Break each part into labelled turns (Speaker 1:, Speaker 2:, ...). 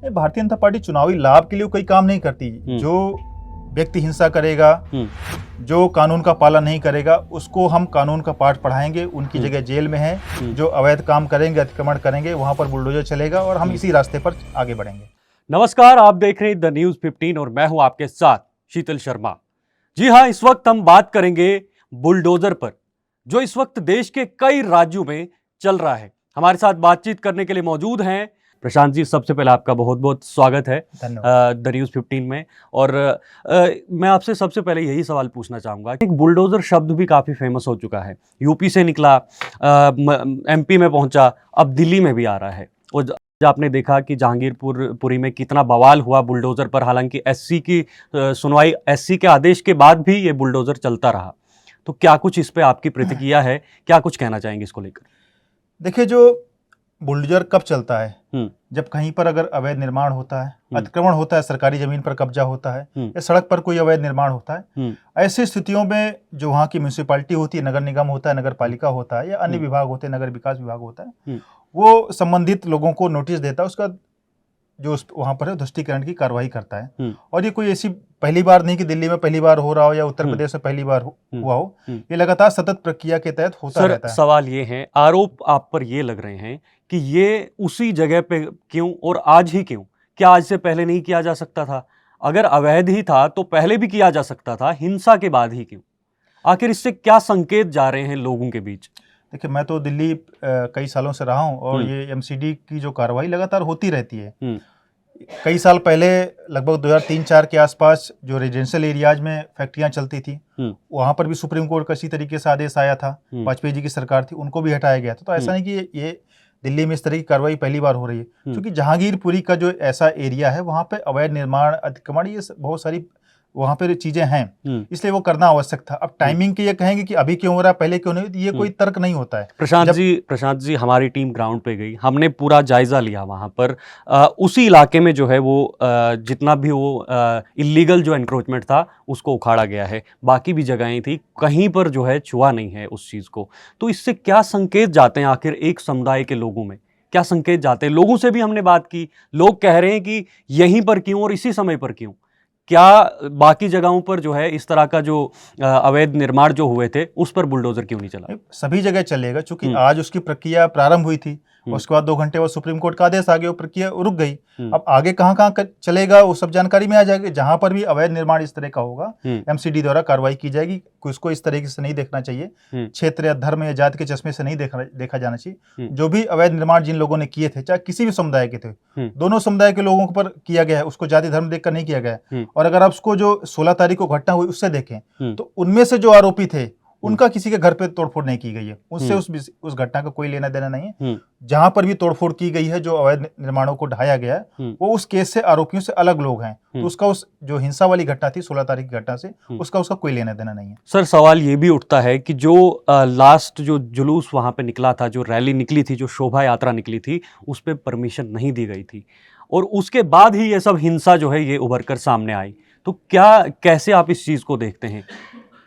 Speaker 1: Bharatiya Janata party चुनावी लाभ के लिए कोई काम नहीं करती। जो व्यक्ति हिंसा करेगा, जो कानून का पालन नहीं करेगा, उसको हम कानून का पाठ पढ़ाएंगे, उनकी जगह जेल में है। जो अवैध काम करेंगे, अतिक्रमण करेंगे, वहां पर बुलडोजर चलेगा और हम इसी रास्ते पर आगे बढ़ेंगे।
Speaker 2: नमस्कार, आप देख रहे हैं द न्यूज 15 और मैं हूं आपके साथ शीतल शर्मा। जी हां, इस वक्त हम बात करेंगे बुलडोजर पर, जो इस वक्त देश के कई राज्यों में चल रहा है। हमारे साथ बातचीत करने के लिए मौजूद हैं प्रशांत जी। सबसे पहले आपका बहुत बहुत स्वागत है द न्यूज 15 में। और मैं आपसे सबसे पहले यही सवाल पूछना चाहूँगा कि बुलडोज़र शब्द भी काफ़ी फेमस हो चुका है। यूपी से निकला, एमपी में पहुँचा, अब दिल्ली में भी आ रहा है। और आपने देखा कि जहांगीरपुरी में कितना बवाल हुआ बुलडोज़र पर। हालांकि एससी की सुनवाई, एससी के आदेश के बाद भी ये बुलडोज़र चलता रहा। तो क्या कुछ इस पर आपकी प्रतिक्रिया है, क्या कुछ कहना चाहेंगे इसको लेकर?
Speaker 1: देखिए, जो बुलडोजर कब चलता है? जब कहीं पर अगर अवैध निर्माण होता है, अतिक्रमण होता है, सरकारी जमीन पर कब्जा होता है, या सड़क पर कोई अवैध निर्माण होता है, ऐसी स्थितियों में जो वहाँ की म्यूनिसिपैलिटी होती है, नगर निगम होता है, नगर पालिका होता है, या अन्य विभाग होते हैं, नगर विकास विभाग होता है, वो संबंधित लोगों को नोटिस देता है, उसका जो वहाँ पर है ध्वस्तीकरण की कार्रवाई करता है। और ये कोई ऐसी पहली बार नहीं कि दिल्ली में पहली बार हो रहा हो या उत्तर प्रदेश में पहली बार हुआ हो। ये लगातार सतत प्रक्रिया के तहत होता रहता है।
Speaker 2: सवाल ये है, आरोप आप पर ये लग रहे हैं कि ये उसी जगह पे क्यों और आज ही क्यों? क्या आज से पहले नहीं किया जा सकता था? अगर अवैध ही था तो पहले भी किया जा सकता था, हिंसा के बाद ही क्यों? आखिर इससे क्या संकेत जा रहे हैं लोगों के बीच?
Speaker 1: देखिए, मैं तो दिल्ली कई सालों से रहा हूँ और ये एमसीडी की जो कार्रवाई लगातार होती रहती है। कई साल पहले लगभग 2003-4 के आसपास जो रेजिडेंशियल एरियाज में फैक्ट्रियां चलती थी, वहां पर भी सुप्रीम कोर्ट का इसी तरीके से आदेश आया था। वाजपेयी जी की सरकार थी, उनको भी हटाया गया था। तो ऐसा नहीं कि ये दिल्ली में इस तरह की कार्रवाई पहली बार हो रही है, क्योंकि जहांगीरपुरी का जो ऐसा एरिया है, वहां पे अवैध निर्माण, अतिक्रमण, ये बहुत सारी वहां पर चीजें हैं, इसलिए वो करना आवश्यक था। अब टाइमिंग के ये कहेंगे कि अभी क्यों हो रहा है, पहले क्यों नहीं, ये कोई तर्क नहीं होता है।
Speaker 2: प्रशांत जी, हमारी टीम ग्राउंड पे गई, हमने पूरा जायजा लिया वहां पर। उसी इलाके में जो है वो जितना भी वो इलीगल जो एनक्रोचमेंट था उसको उखाड़ा गया है। बाकी भी जगहें थी, कहीं पर जो है छुआ नहीं है उस चीज को। तो इससे क्या संकेत जाते हैं आखिर एक समुदाय के लोगों में? क्या संकेत जाते हैं? लोगों से भी हमने बात की, लोग कह रहे हैं कि यहीं पर क्यों और इसी समय पर क्यों? क्या बाकी जगहों पर जो है इस तरह का जो अवैध निर्माण जो हुए थे उस पर बुलडोजर क्यों नहीं चला?
Speaker 1: सभी जगह चलेगा, क्योंकि आज उसकी प्रक्रिया प्रारंभ हुई थी, उसके बाद 2 घंटे बाद सुप्रीम कोर्ट का आदेश आ गया, वो प्रक्रिया रुक गई। अब आगे कहाँ चलेगा वो सब जानकारी में आ जाएगी। जहां पर भी अवैध निर्माण इस तरह का होगा, एमसीडी द्वारा कार्रवाई की जाएगी। उसको इस तरीके से नहीं देखना चाहिए, क्षेत्र या धर्म या जाति के चश्मे से नहीं देखा जाना चाहिए। जो भी अवैध निर्माण जिन लोगों ने किए थे, चाहे किसी भी समुदाय के थे, दोनों समुदाय के लोगों पर किया गया है, उसको जाति धर्म देखकर नहीं किया गया। और अगर आप उसको जो 16 तारीख को घटना हुई उससे देखें, तो उनमें से जो आरोपी थे उनका किसी के घर पे तोड़फोड़ नहीं की गई है। उससे उस घटना का कोई लेना देना नहीं है। जहां पर भी तोड़फोड़ की गई है, जो अवैध निर्माणों को ढाया गया है, वो उस केस से आरोपियों से अलग लोग हैं। तो उसका उस जो हिंसा वाली घटना थी 16 तारीख की घटना से, उसका कोई लेना देना नहीं है।
Speaker 2: सर, सवाल ये भी उठता है कि जो लास्ट जो जुलूस वहां पे निकला था, जो रैली निकली थी, जो शोभा यात्रा निकली थी, उस पर परमिशन नहीं दी गई थी और उसके बाद ही ये सब हिंसा जो है ये उभर कर सामने आई। तो कैसे आप इस चीज को देखते हैं?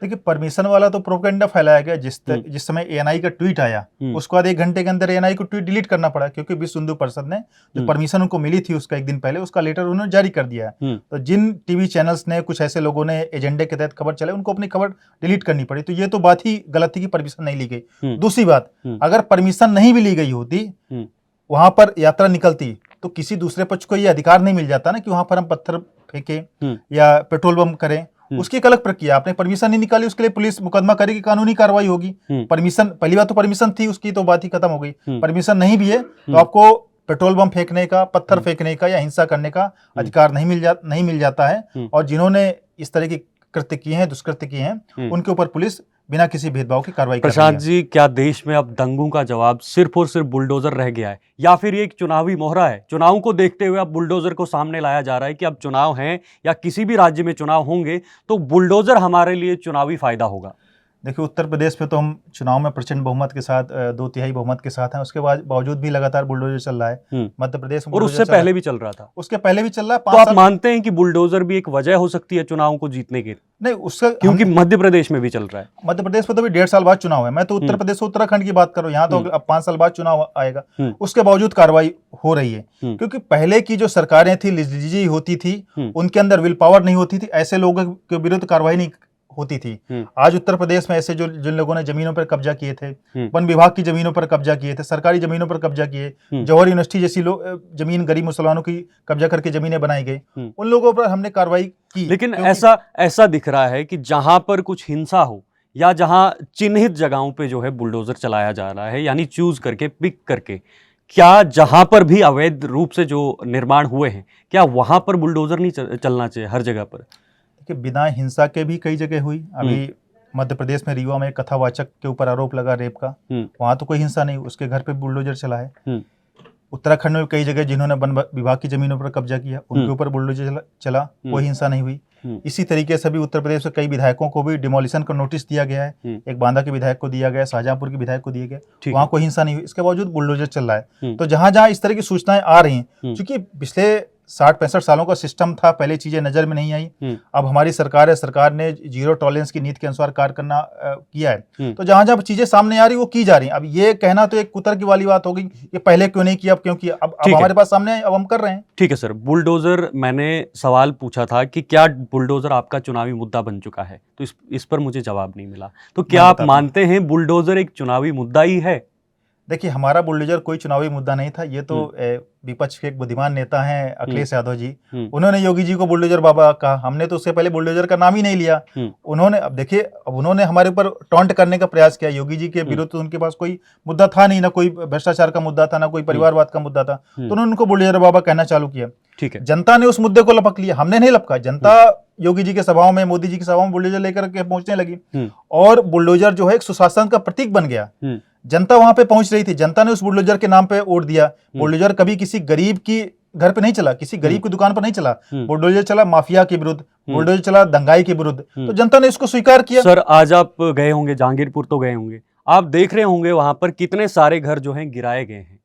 Speaker 1: देखिए, परमिशन वाला तो प्रोपेगेंडा फैलाया गया। जिस समय एएनआई का ट्वीट आया, उसके बाद 1 घंटे के अंदर एएनआई को ट्वीट डिलीट करना पड़ा, क्योंकि विश्व हिंदू परिषद ने जो परमिशन उनको मिली थी उसका 1 दिन पहले उसका लेटर उन्होंने जारी कर दिया है। तो जिन टीवी चैनल्स ने, कुछ ऐसे लोगों ने एजेंडे के तहत खबर चलाई, उनको अपनी खबर डिलीट करनी पड़ी। तो ये तो बात ही गलत थी कि परमिशन नहीं ली गई। दूसरी बात, अगर परमिशन नहीं भी ली गई होती, वहां पर यात्रा निकलती, तो किसी दूसरे पक्ष को ये अधिकार नहीं मिल जाता ना कि वहां पर हम पत्थर फेंके या पेट्रोल बम करें। उसकी एक अलग प्रक्रिया। आपने परमिशन नहीं निकाली, उसके लिए पुलिस मुकदमा करेगी, कानूनी कार्रवाई होगी। परमिशन, पहली बात तो परमिशन थी, उसकी तो बात ही खत्म हो गई। परमिशन नहीं भी है तो आपको पेट्रोल बम फेंकने का, पत्थर फेंकने का या हिंसा करने का अधिकार नहीं मिल जाता है। और जिन्होंने इस तरह के कृत्य किए हैं, दुष्कृत्य किए हैं, उनके ऊपर पुलिस बिना किसी भेदभाव की कार्रवाई कर रही है।
Speaker 2: प्रशांत जी, क्या देश में अब दंगों का जवाब सिर्फ और सिर्फ बुलडोजर रह गया है, या फिर ये एक चुनावी मोहरा है? चुनाव को देखते हुए अब बुलडोजर को सामने लाया जा रहा है कि अब चुनाव हैं या किसी भी राज्य में चुनाव होंगे तो बुलडोजर हमारे लिए चुनावी फायदा होगा।
Speaker 1: देखिए उत्तर प्रदेश में तो हम चुनाव में प्रचंड बहुमत के साथ 2/3 बहुमत के साथ हैं, उसके बावजूद भी लगातार बुलडोजर चल रहा है मध्य प्रदेश में।
Speaker 2: और उससे पहले भी चल रहा था।
Speaker 1: उसके पहले भी चल रहा है।
Speaker 2: तो आप मानते हैं कि बुलडोजर भी एक वजह हो सकती है चुनाव को जीतने की?
Speaker 1: नहीं, उसका
Speaker 2: क्योंकि मध्य प्रदेश में भी चल रहा है।
Speaker 1: मध्य प्रदेश में तो भी 1.5 साल बाद चुनाव है। मैं तो उत्तर प्रदेश उत्तराखंड की बात कर रहा हूँ, यहाँ तो अब 5 साल बाद चुनाव आएगा, उसके बावजूद कार्रवाई हो रही है। क्योंकि पहले की जो सरकारें थी लिजिजी होती थी, उनके अंदर विल पावर नहीं होती थी, ऐसे लोगों के विरुद्ध कार्रवाई नहीं होती थी। आज उत्तर प्रदेश में ऐसे जो जिन लोगों ने जमीनों पर कब्जा किए थे, वन विभाग की जमीनों पर कब्जा किए थे, सरकारी जमीनों पर कब्जा किए, जौहर यूनिवर्सिटी जैसी जमीन गरीब मुसलमानों की कब्जा करके जमीनें बनाई गई, उन लोगों पर हमने कार्रवाई की।
Speaker 2: लेकिन ऐसा दिख रहा है कि जहां पर कुछ हिंसा हो या जहां चिन्हित जगहों पे जो है बुलडोजर चलाया जा रहा है, यानी चूज करके पिक करके, क्या जहां पर भी अवैध रूप से जो निर्माण हुए हैं, क्या वहां पर बुलडोजर नहीं चलना चाहिए हर जगह पर?
Speaker 1: कि बिना हिंसा के भी कई जगह हुई। अभी मध्य प्रदेश में रीवा में एक कथावाचक के ऊपर आरोप लगा रेप का, वहां तो कोई हिंसा नहीं, उसके घर पे बुलडोजर चला है। उत्तराखंड में कई जगह जिन्होंने वन विभाग की जमीनों पर कब्जा किया, उनके ऊपर बुलडोजर चला, कोई हिंसा नहीं हुई। इसी तरीके से भी उत्तर प्रदेश में कई विधायकों को भी डिमोलिशन का नोटिस दिया गया है। एक बांदा के विधायक को दिया गया, शाहजहांपुर के विधायक को दिया गया, वहां कोई हिंसा नहीं हुई, इसके बावजूद बुलडोजर चल रहा है। तो जहां जहां इस तरह की सूचनाएं आ रही हैं, क्योंकि पिछले 60-65 सालों का सिस्टम था, पहले चीजें नजर में नहीं आई। अब हमारी सरकार है, सरकार ने जीरो टॉलरेंस की नीति के अनुसार कार्य करना किया है। तो जहां जहां चीजें सामने आ रही वो की जा रही हैं। अब ये कहना तो एक कुतर्क वाली बात होगी, ये पहले क्यों नहीं किया, अब क्यों किया, अब हमारे पास सामने है, अब हम कर रहे हैं।
Speaker 2: ठीक है सर, बुलडोजर, मैंने सवाल पूछा था कि क्या बुलडोजर आपका चुनावी मुद्दा बन चुका है, तो इस पर मुझे जवाब नहीं मिला। तो क्या आप मानते हैं बुलडोजर एक चुनावी मुद्दा ही है?
Speaker 1: देखिए, हमारा बुलडोजर कोई चुनावी मुद्दा नहीं था। ये तो विपक्ष के एक बुद्धिमान नेता हैं अखिलेश यादव जी, उन्होंने योगी जी को बुलडोजर बाबा कहा। हमने तो उससे पहले बुलडोजर का नाम ही नहीं लिया। उन्होंने, अब देखिए, अब उन्होंने हमारे ऊपर टॉन्ट करने का प्रयास किया। योगी जी के विरुद्ध तो उनके पास कोई मुद्दा था नहीं, ना कोई भ्रष्टाचार का मुद्दा था, ना कोई परिवारवाद का मुद्दा था, तो उन्होंने उनको बुलडोजर बाबा कहना चालू किया।
Speaker 2: ठीक है,
Speaker 1: जनता ने उस मुद्दे को लपक लिया, हमने नहीं लपका। जनता योगी जी के सभाओं में, मोदी जी की सभाओं में बुलडोजर लेकर के पहुंचने लगी, और बुलडोजर जो है एक सुशासन का प्रतीक बन गया। जनता वहां पे पहुंच रही थी, जनता ने उस बुलडोजर के नाम पे वोट दिया। बुलडोजर कभी किसी गरीब की घर पे नहीं चला, किसी गरीब की दुकान पर नहीं चला, बुलडोजर चला माफिया के विरुद्ध, बुलडोजर चला दंगाई के विरुद्ध, तो जनता ने इसको स्वीकार किया।
Speaker 2: सर, आज आप गए होंगे जहांगीरपुर, तो गए होंगे, आप देख रहे होंगे वहां पर कितने सारे घर जो हैं गिराए गए हैं।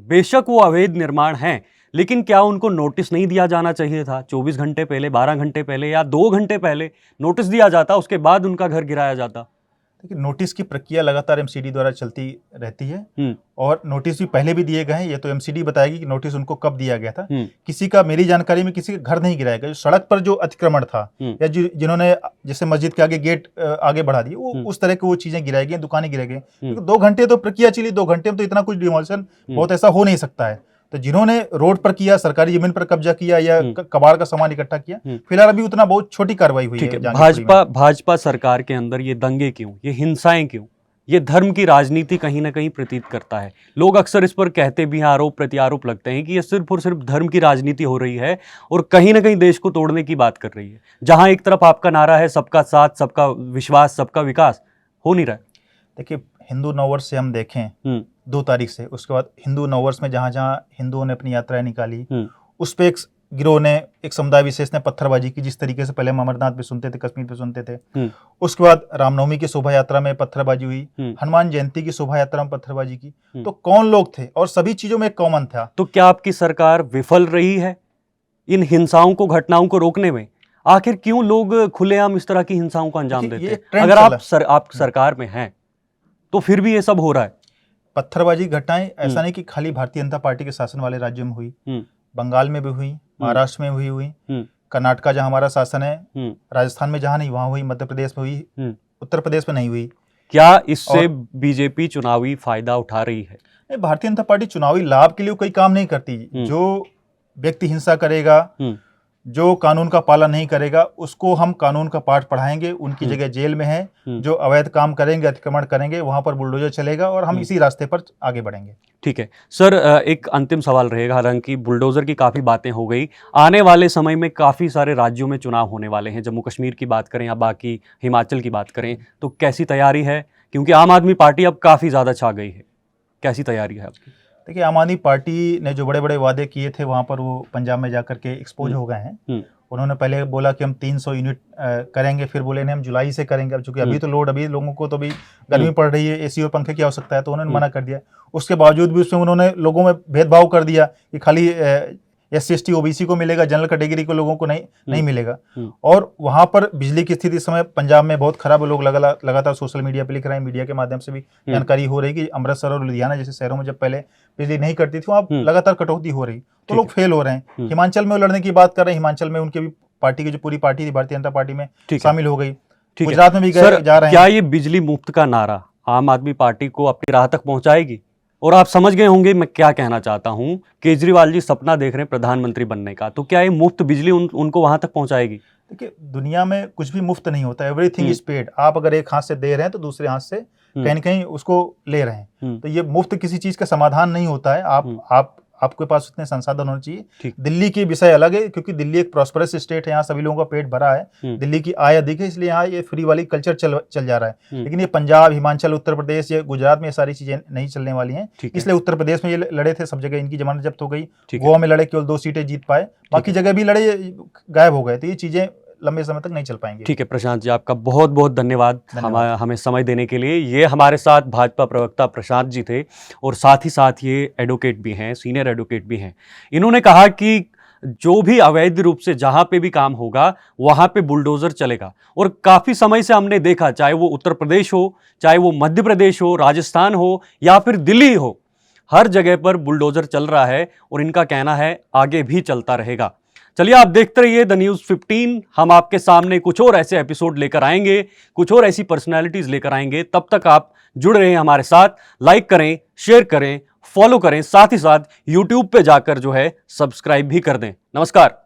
Speaker 2: बेशक वो अवैध निर्माण हैं, लेकिन क्या उनको नोटिस नहीं दिया जाना चाहिए था? 24 घंटे पहले, 12 घंटे पहले या 2 घंटे पहले नोटिस दिया जाता, उसके बाद उनका घर गिराया जाता।
Speaker 1: देखिए, नोटिस की प्रक्रिया लगातार एमसीडी द्वारा चलती रहती है, और नोटिस भी पहले भी दिए गए हैं। ये तो एमसीडी बताएगी कि नोटिस उनको कब दिया गया था। किसी का, मेरी जानकारी में किसी का घर नहीं गिराया गया। सड़क पर जो अतिक्रमण था, या जिन्होंने जैसे मस्जिद के आगे गेट आगे बढ़ा दिए, वो उस तरह की वो चीजें गिराई गई, दुकानें गिराई गई। 2 घंटे तो प्रक्रिया चली, 2 घंटे में तो इतना कुछ डिमोलिशन बहुत ऐसा हो नहीं सकता है। तो जिन्होंने रोड पर किया, सरकारी जमीन पर कब्जा किया, या कबाड़ का सामान इकट्ठा किया, फिलहाल अभी उतना बहुत छोटी कार्रवाई हुई है।
Speaker 2: भाजपा सरकार के अंदर ये दंगे क्यों, ये हिंसाएं क्यों? ये धर्म की राजनीति कहीं ना कहीं प्रतीत करता है। लोग अक्सर इस पर कहते भी हैं, आरोप प्रत्यारोप लगते हैं कि ये सिर्फ और सिर्फ धर्म की राजनीति हो रही है और कहीं ना कहीं देश को तोड़ने की बात कर रही है। जहां एक तरफ आपका नारा है सबका साथ, सबका विश्वास, सबका विकास, हो नहीं रहा है।
Speaker 1: देखिए, हिंदू नववर्ष से हम देखें 2 तारीख से, उसके बाद हिंदू नववर्ष में जहां जहां हिंदुओं ने अपनी यात्राएं निकाली, उस पे एक गिरोह ने, एक समुदाय विशेष ने पत्थरबाजी की, जिस तरीके से पहले हम अमरनाथ पे सुनते थे, कश्मीर पे सुनते थे। उसके बाद रामनवमी की शोभा यात्रा में पत्थरबाजी हुई, हनुमान जयंती की शोभा यात्रा में पत्थरबाजी की। तो कौन लोग थे, और सभी चीजों में एक कॉमन था।
Speaker 2: तो क्या आपकी सरकार विफल रही है इन हिंसाओं को, घटनाओं को रोकने में? आखिर क्यों लोग खुलेआम इस तरह की हिंसाओं को अंजाम देते हैं? अगर आप सरकार में हैं तो फिर भी ये सब हो रहा है।
Speaker 1: पत्थरबाजी घटनाएं ऐसा नहीं कि खाली भारतीय जनता पार्टी के शासन वाले राज्यों में हुई, बंगाल में भी हुई, महाराष्ट्र में हुई, कर्नाटका जहां हमारा शासन है, राजस्थान में जहां नहीं वहां हुई, मध्य प्रदेश में हुई, उत्तर प्रदेश में नहीं हुई।
Speaker 2: क्या इससे बीजेपी चुनावी फायदा उठा रही है?
Speaker 1: नहीं, भारतीय जनता पार्टी चुनावी लाभ के लिए कोई काम नहीं करती। जो व्यक्ति हिंसा करेगा, जो कानून का पालन नहीं करेगा, उसको हम कानून का पाठ पढ़ाएंगे, उनकी जगह जेल में है। जो अवैध काम करेंगे, अतिक्रमण करेंगे, वहां पर बुलडोजर चलेगा, और हम इसी रास्ते पर आगे बढ़ेंगे।
Speaker 2: ठीक है सर, एक अंतिम सवाल रहेगा। हालांकि बुलडोजर की काफ़ी बातें हो गई, आने वाले समय में काफ़ी सारे राज्यों में चुनाव होने वाले हैं। जम्मू कश्मीर की बात करें या बाकी हिमाचल की बात करें, तो कैसी तैयारी है? क्योंकि आम आदमी पार्टी अब काफ़ी ज़्यादा छा गई है, कैसी तैयारी है आपकी?
Speaker 1: देखिए, आम आदमी पार्टी ने जो बड़े बड़े वादे किए थे वहाँ पर वो पंजाब में जाकर के एक्सपोज हो गए हैं। उन्होंने पहले बोला कि हम 300 यूनिट करेंगे, फिर बोले नहीं हम जुलाई से करेंगे। अब चूंकि अभी तो लोड, अभी लोगों को तो अभी गर्मी पड़ रही है, एसी और पंखे की आवश्यकता है, तो उन्होंने मना कर दिया। उसके बावजूद भी उसमें उन्होंने लोगों में भेदभाव कर दिया कि खाली SC ST OBC को मिलेगा, जनरल कैटेगरी को लोगों को नहीं मिलेगा। और वहाँ पर बिजली की स्थिति इस समय पंजाब में बहुत खराब है। लोग लगातार सोशल मीडिया पे लिख रहे हैं, मीडिया के माध्यम से भी जानकारी हो रही है कि अमृतसर और लुधियाना जैसे शहरों में जब पहले बिजली नहीं करती थी, वहाँ लगातार कटौती हो रही, तो लोग फेल हो रहे हैं। हिमाचल में वो लड़ने की बात कर रहे हैं, हिमाचल में उनके भी पार्टी की जो पूरी पार्टी थी भारतीय जनता पार्टी में शामिल हो गई। गुजरात में भी जा रहे हैं।
Speaker 2: क्या ये बिजली मुफ्त का नारा आम आदमी पार्टी को अपनी राह तक पहुंचाएगी? और आप समझ गए होंगे मैं क्या कहना चाहता हूं। केजरीवाल जी सपना देख रहे हैं प्रधानमंत्री बनने का, तो क्या ये मुफ्त बिजली उनको वहां तक पहुंचाएगी?
Speaker 1: देखिए, दुनिया में कुछ भी मुफ्त नहीं होता, एवरीथिंग इज पेड। आप अगर एक हाथ से दे रहे हैं तो दूसरे हाथ से कहीं न कहीं उसको ले रहे हैं। तो ये मुफ्त किसी चीज का समाधान नहीं होता है। आपके पास उतने संसाधन होने चाहिए। दिल्ली की विषय अलग है, क्योंकि दिल्ली एक प्रॉस्परस स्टेट है, यहाँ सभी लोगों का पेट भरा है, दिल्ली की आय अधिक है, इसलिए यहाँ ये फ्री वाली कल्चर चल जा रहा है। लेकिन ये पंजाब, हिमाचल, उत्तर प्रदेश, ये गुजरात में ये सारी चीजें नहीं चलने वाली हैं। इसलिए उत्तर प्रदेश में ये लड़े थे, सब जगह इनकी जमानत जब्त हो गई। गोवा में लड़े, केवल 2 सीटें जीत पाए, बाकी जगह भी लड़े, गायब हो गए। तो ये चीजें लंबे समय तक नहीं चल पाएंगे।
Speaker 2: ठीक है प्रशांत जी, आपका बहुत बहुत धन्यवाद हमें समय देने के लिए। ये हमारे साथ भाजपा प्रवक्ता प्रशांत जी थे, और साथ ही साथ ये एडवोकेट भी हैं, सीनियर एडवोकेट भी हैं। इन्होंने कहा कि जो भी अवैध रूप से जहां पे भी काम होगा वहां पे बुलडोजर चलेगा। और काफी समय से हमने देखा, चाहे वो उत्तर प्रदेश हो, चाहे वो मध्य प्रदेश हो, राजस्थान हो या फिर दिल्ली हो, हर जगह पर बुलडोजर चल रहा है, और इनका कहना है आगे भी चलता रहेगा। चलिए आप देखते रहिए द न्यूज़ 15। हम आपके सामने कुछ और ऐसे एपिसोड लेकर आएंगे, कुछ और ऐसी पर्सनैलिटीज लेकर आएंगे। तब तक आप जुड़े रहें हमारे साथ, लाइक करें, शेयर करें, फॉलो करें, साथ ही साथ यूट्यूब पे जाकर जो है सब्सक्राइब भी कर दें। नमस्कार।